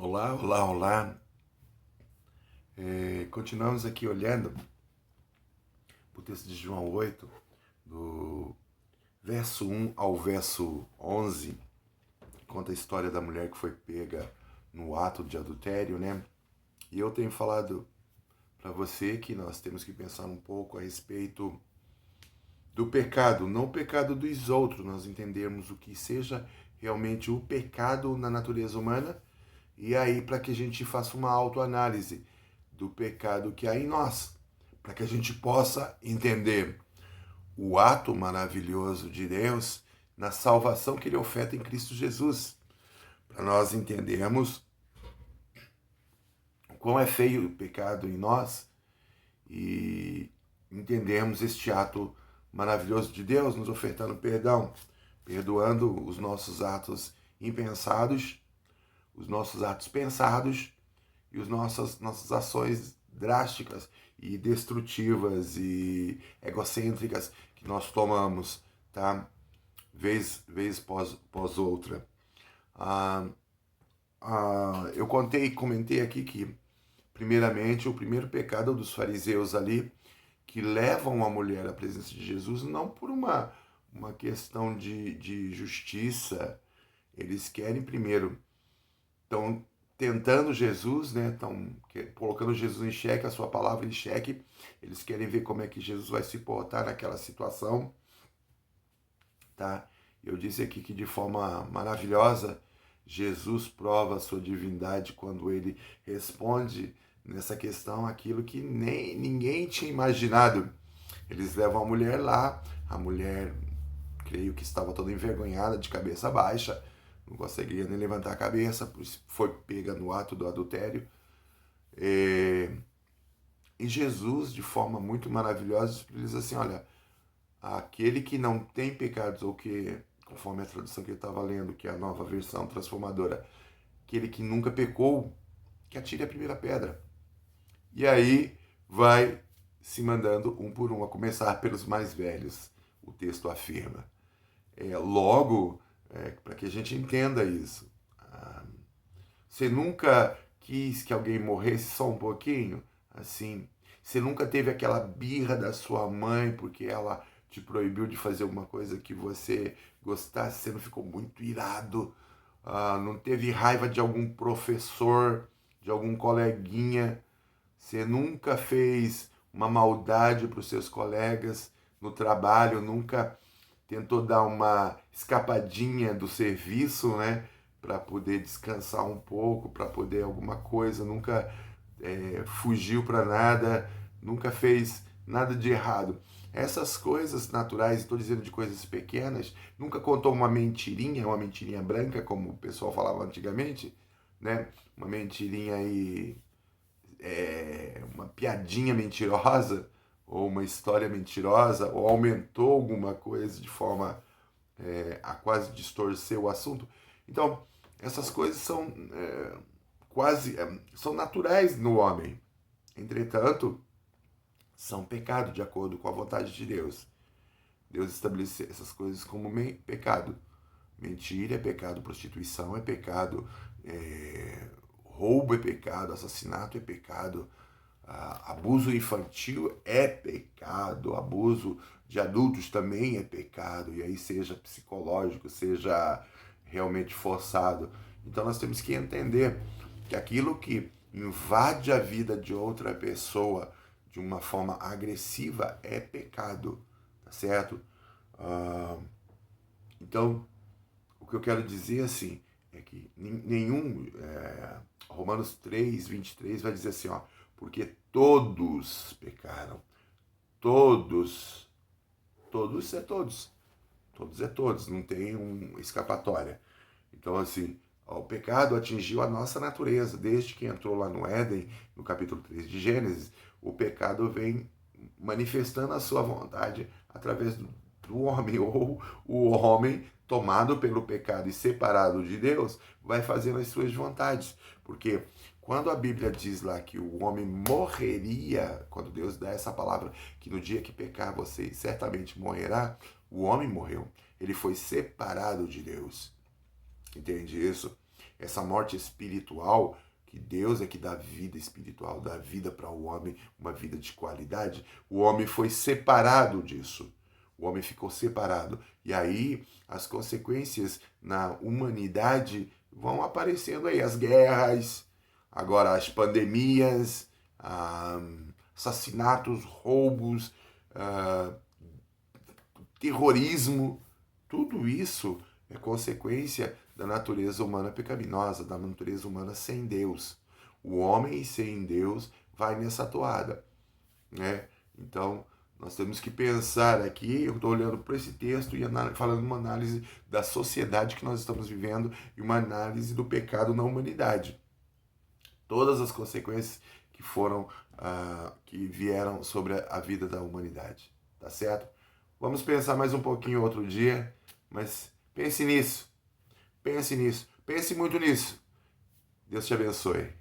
Olá, olá, olá. Continuamos aqui olhando o texto de João 8, do verso 1 ao verso 11, que conta a história da mulher que foi pega no ato de adultério, né? E eu tenho falado para você que nós temos que pensar um pouco a respeito do pecado, não o pecado dos outros, nós entendermos o que seja realmente o pecado na natureza humana, e aí para que a gente faça uma autoanálise do pecado que há em nós, para que a gente possa entender o ato maravilhoso de Deus na salvação que ele oferta em Cristo Jesus, para nós entendermos o quão é feio o pecado em nós e entendermos este ato maravilhoso de Deus nos ofertando perdão, perdoando os nossos atos impensados, os nossos atos pensados e as nossas ações drásticas e destrutivas e egocêntricas que nós tomamos, tá? Vez pós outra. Eu comentei aqui que, primeiramente, o primeiro pecado dos fariseus ali, que levam a mulher à presença de Jesus, não por uma questão de justiça, eles querem primeiro, estão tentando Jesus, né? Estão colocando Jesus em xeque, a sua palavra em xeque. Eles querem ver como é que Jesus vai se portar naquela situação, tá? Eu disse aqui que de forma maravilhosa Jesus prova a sua divindade quando ele responde nessa questão aquilo que nem ninguém tinha imaginado. Eles levam a mulher lá, a mulher, creio que estava toda envergonhada, de cabeça baixa, não conseguia nem levantar a cabeça, foi pega no ato do adultério. E Jesus, de forma muito maravilhosa, diz assim: olha, aquele que não tem pecados, ou que, conforme a tradução que ele estava lendo, que é a nova versão transformadora, aquele que nunca pecou, que atire a primeira pedra. E aí vai se mandando um por um, a começar pelos mais velhos, o texto afirma. Logo, para que a gente entenda isso, você nunca quis que alguém morresse só um pouquinho? Assim, você nunca teve aquela birra da sua mãe porque ela te proibiu de fazer alguma coisa que você gostasse, você não ficou muito irado, não teve raiva de algum professor, de algum coleguinha, você nunca fez uma maldade para os seus colegas no trabalho, nunca tentou dar uma escapadinha do serviço, né? Para poder descansar um pouco, para poder alguma coisa, nunca fugiu para nada, nunca fez nada de errado. Essas coisas naturais, estou dizendo de coisas pequenas, nunca contou uma mentirinha branca, como o pessoal falava antigamente, né? Uma mentirinha aí, uma piadinha mentirosa, ou uma história mentirosa, ou aumentou alguma coisa de forma a quase distorcer o assunto. Então, essas coisas são são naturais no homem. Entretanto, são pecado de acordo com a vontade de Deus. Deus estabeleceu essas coisas como pecado. Mentira é pecado, prostituição é pecado, roubo é pecado, assassinato é pecado, abuso infantil é pecado, abuso de adultos também é pecado, e aí seja psicológico, seja realmente forçado. Então nós temos que entender que aquilo que invade a vida de outra pessoa de uma forma agressiva é pecado, tá certo? Então, o que eu quero dizer assim é que Romanos 3:23 vai dizer assim, ó, porque todos pecaram, todos, todos é todos, todos é todos, não tem escapatória. Então, assim, o pecado atingiu a nossa natureza. Desde que entrou lá no Éden, no capítulo 3 de Gênesis, o pecado vem manifestando a sua vontade através do homem, ou o homem, tomado pelo pecado e separado de Deus, vai fazendo as suas vontades. Porque quando a Bíblia diz lá que o homem morreria, quando Deus dá essa palavra, que no dia que pecar você certamente morrerá, o homem morreu. Ele foi separado de Deus. Entende isso? Essa morte espiritual, que Deus é que dá vida espiritual, dá vida para o homem, uma vida de qualidade, o homem foi separado disso. O homem ficou separado. E aí as consequências na humanidade vão aparecendo aí. As guerras, agora as pandemias, assassinatos, roubos, terrorismo. Tudo isso é consequência da natureza humana pecaminosa, da natureza humana sem Deus. O homem sem Deus vai nessa toada, né? Então, nós temos que pensar aqui, eu estou olhando para esse texto e falando uma análise da sociedade que nós estamos vivendo e uma análise do pecado na humanidade. Todas as consequências que foram, que vieram sobre a vida da humanidade, tá certo? Vamos pensar mais um pouquinho outro dia, mas pense nisso, pense muito nisso. Deus te abençoe.